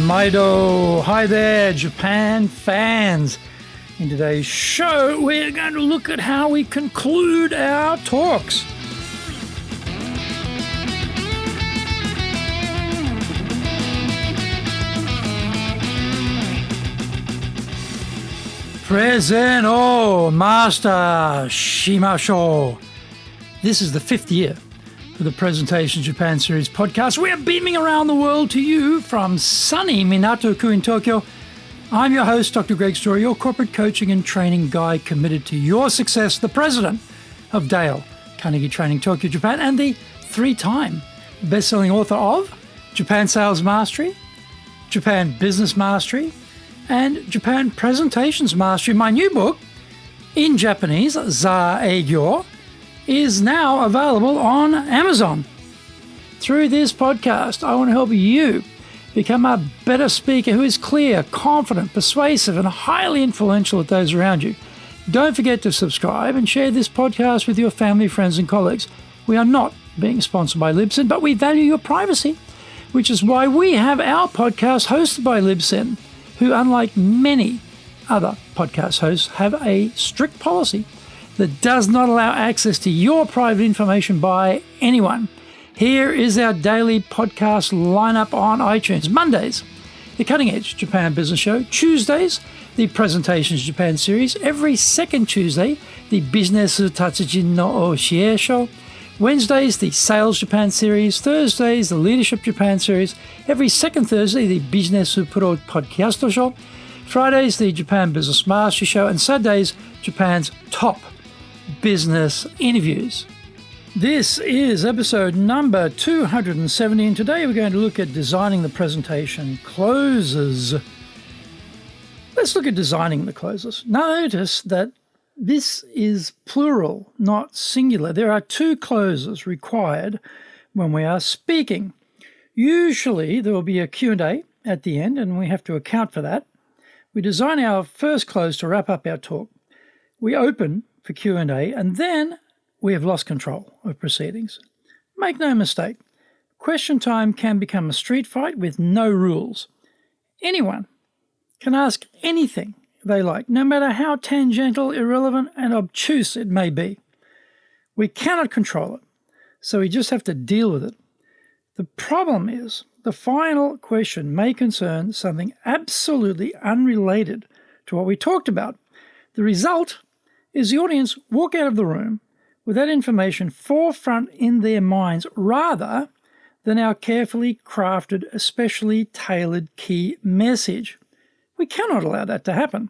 Maido. Hi there, Japan fans. In today's show, we're going to look at how we conclude our talks. Present, Master Shimashou. This is the 5th year for the Presentation Japan Series podcast. We are beaming around the world to you from sunny Minato-ku in Tokyo. I'm your host, Dr. Greg Story, your corporate coaching and training guide committed to your success, the president of Dale Carnegie Training Tokyo, Japan, and the 3-time best-selling author of Japan Sales Mastery, Japan Business Mastery, and Japan Presentations Mastery. My new book, in Japanese, Za Eigyo, is now available on Amazon. Through this podcast, I want to help you become a better speaker who is clear, confident, persuasive, and highly influential with those around you. Don't forget to subscribe and share this podcast with your family, friends, and colleagues. We are not being sponsored by Libsyn, but we value your privacy, which is why we have our podcast hosted by Libsyn, who, unlike many other podcast hosts, have a strict policy that does not allow access to your private information by anyone. Here is our daily podcast lineup on iTunes. Mondays, the Cutting Edge Japan Business Show. Tuesdays, the Presentations Japan Series. Every second Tuesday, the Business Tatsujin no Oshie Show. Wednesdays, the Sales Japan Series. Thursdays, the Leadership Japan Series. Every second Thursday, the Business Pro Podcast Show. Fridays, the Japan Business Mastery Show. And Saturdays, Japan's top business interviews. This is episode number 270, and today we're going to look at designing the presentation closes. Let's look at designing the closes. Notice that this is plural, not singular. There are 2 closes required when we are speaking. Usually there will be a Q&A at the end, and we have to account for that. We design our first close to wrap up our talk. We open for Q&A, and then we have lost control of proceedings. Make no mistake, question time can become a street fight with no rules. Anyone can ask anything they like, no matter how tangential, irrelevant, and obtuse it may be. We cannot control it, so we just have to deal with it. The problem is, the final question may concern something absolutely unrelated to what we talked about. The result is the audience walk out of the room with that information forefront in their minds rather than our carefully crafted, especially tailored key message. We cannot allow that to happen.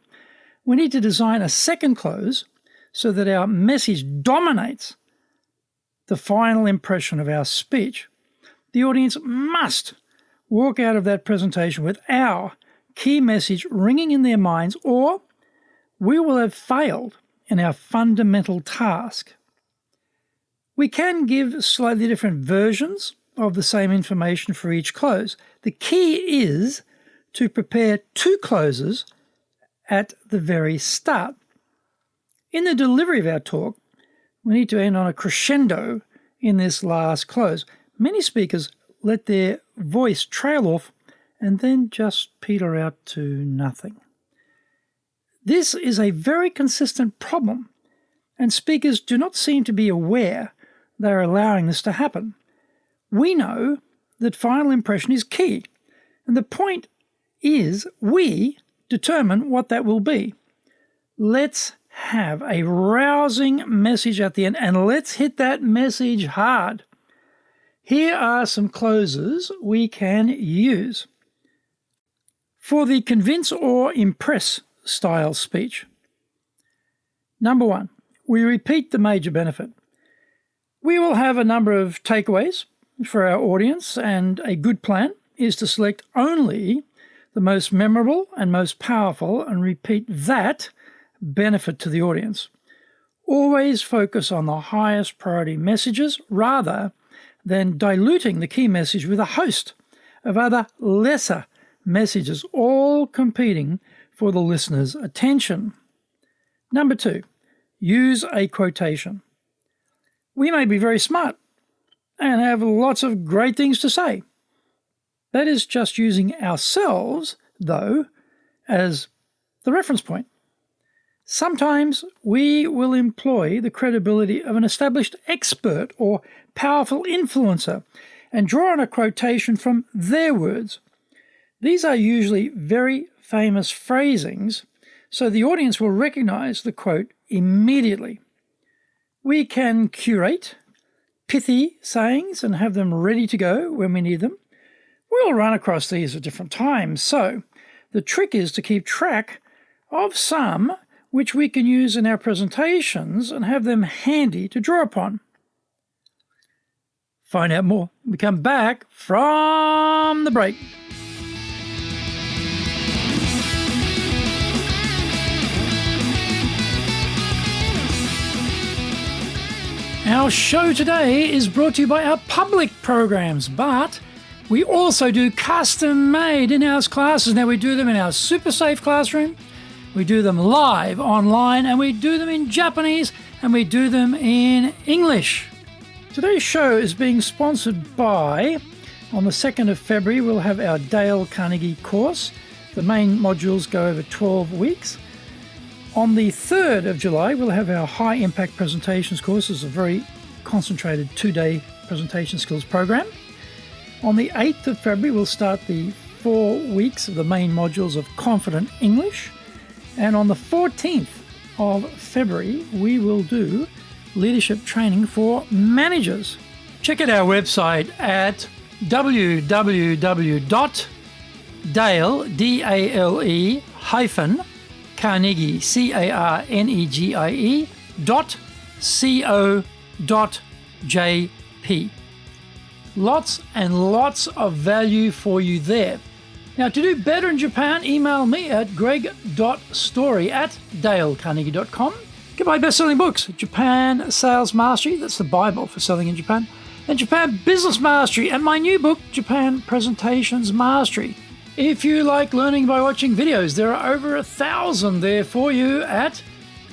We need to design a second close so that our message dominates the final impression of our speech. The audience must walk out of that presentation with our key message ringing in their minds, or we will have failed in our fundamental task. We can give slightly different versions of the same information for each close. The key is to prepare 2 closes at the very start. In the delivery of our talk, we need to end on a crescendo in this last close. Many speakers let their voice trail off and then just peter out to nothing. This is a very consistent problem, and speakers do not seem to be aware they are allowing this to happen. We know that final impression is key, and the point is we determine what that will be. Let's have a rousing message at the end, and let's hit that message hard. Here are some closes we can use. For the convince or impress style speech. Number 1, we repeat the major benefit. We will have a number of takeaways for our audience, and a good plan is to select only the most memorable and most powerful and repeat that benefit to the audience. Always focus on the highest priority messages rather than diluting the key message with a host of other lesser messages, all competing for the listener's attention. Number 2, use a quotation. We may be very smart and have lots of great things to say, That is just using ourselves, though, as the reference point. Sometimes we will employ the credibility of an established expert or powerful influencer and draw on a quotation from their words. These are usually very famous phrasings, so the audience will recognize the quote immediately. We can curate pithy sayings and have them ready to go when we need them. We'll run across these at different times, so the trick is to keep track of some which we can use in our presentations and have them handy to draw upon. Find out more when we come back from the break. Our show today is brought to you by our public programs, but we also do custom-made in-house classes. Now, we do them in our super safe classroom, we do them live online, and we do them in Japanese, and we do them in English. Today's show is being sponsored by, on the 2nd of February, we'll have our Dale Carnegie course. The main modules go over 12 weeks. On the 3rd of July, we'll have our High Impact Presentations course. It's a very concentrated 2-day presentation skills program. On the 8th of February, we'll start the 4 weeks of the main modules of Confident English. And on the 14th of February, we will do leadership training for managers. Check out our website at www.dale-carnegie, carnegie.co.jp. Lots and lots of value for you there. Now, to do better in Japan, email me at greg.story@dalecarnegie.com. Get my best-selling books, Japan Sales Mastery, that's the Bible for selling in Japan, and Japan Business Mastery, and my new book, Japan Presentations Mastery. If you like learning by watching videos, there are over 1,000 there for you at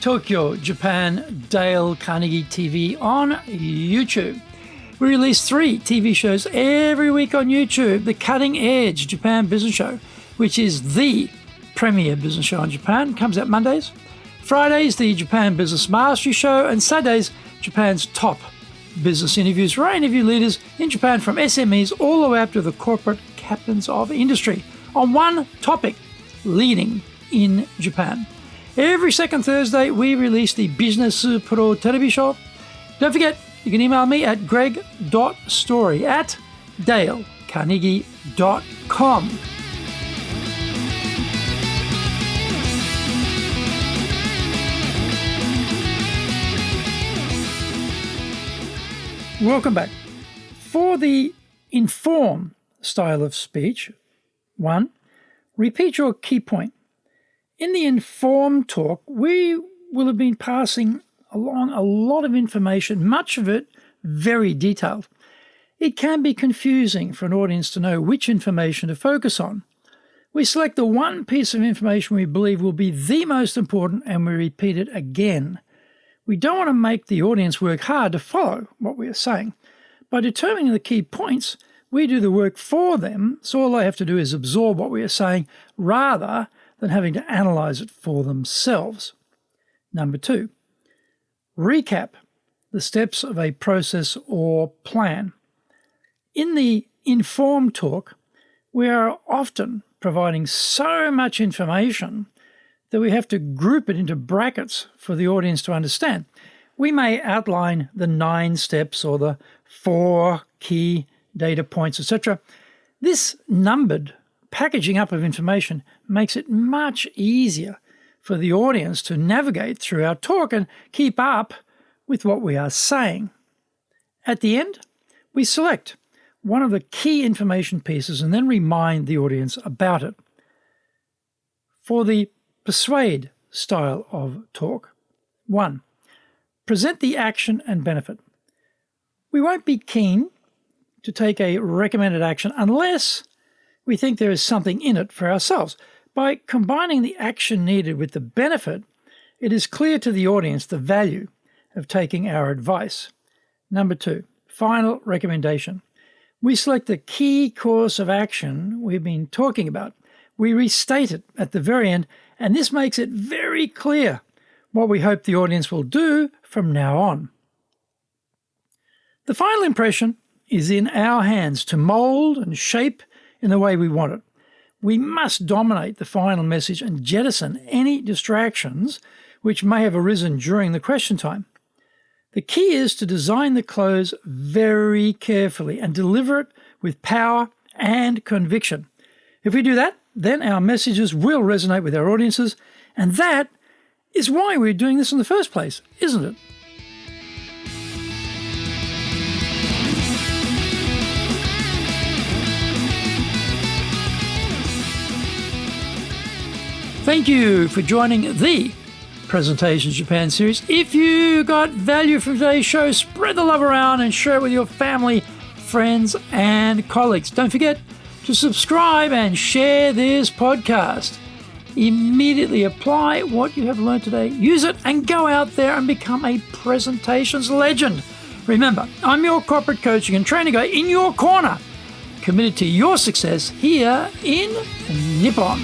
Tokyo, Japan, Dale Carnegie TV on YouTube. We release 3 TV shows every week on YouTube. The Cutting Edge Japan Business Show, which is the premier business show in Japan, comes out Mondays. Fridays, the Japan Business Mastery Show, and Saturdays, Japan's top business interviews, where I interview leaders in Japan from SMEs all the way up to the corporate captains of industry on one topic, leading in Japan. Every second Thursday, we release the Business Pro Television Show. Don't forget, you can email me at greg.story@dalecarnegie.com. Welcome back. For the inform style of speech, 1, repeat your key point. In the inform talk, we will have been passing along a lot of information, much of it very detailed. It can be confusing for an audience to know which information to focus on. We select the one piece of information we believe will be the most important and we repeat it again. We don't want to make the audience work hard to follow what we are saying. By determining the key points, we do the work for them, so all they have to do is absorb what we are saying rather than having to analyze it for themselves. Number 2, recap the steps of a process or plan. In the informed talk, we are often providing so much information that we have to group it into brackets for the audience to understand. We may outline the 9 steps or the 4 key data points, etc. This numbered packaging up of information makes it much easier for the audience to navigate through our talk and keep up with what we are saying. At the end, we select one of the key information pieces and then remind the audience about it. For the persuade style of talk, 1, present the action and benefit. We won't be keen to take a recommended action unless we think there is something in it for ourselves. By combining the action needed with the benefit, it is clear to the audience the value of taking our advice. Number 2, final recommendation. We select the key course of action we've been talking about. We restate it at the very end, and this makes it very clear what we hope the audience will do from now on. The final impression is in our hands to mould and shape in the way we want it. We must dominate the final message and jettison any distractions which may have arisen during the question time. The key is to design the close very carefully and deliver it with power and conviction. If we do that, then our messages will resonate with our audiences, and that is why we're doing this in the first place, isn't it? Thank you for joining the Presentations Japan series. If you got value from today's show, spread the love around and share it with your family, friends, and colleagues. Don't forget to subscribe and share this podcast. Immediately apply what you have learned today, use it, and go out there and become a presentations legend. Remember, I'm your corporate coaching and training guy in your corner, committed to your success here in Nippon.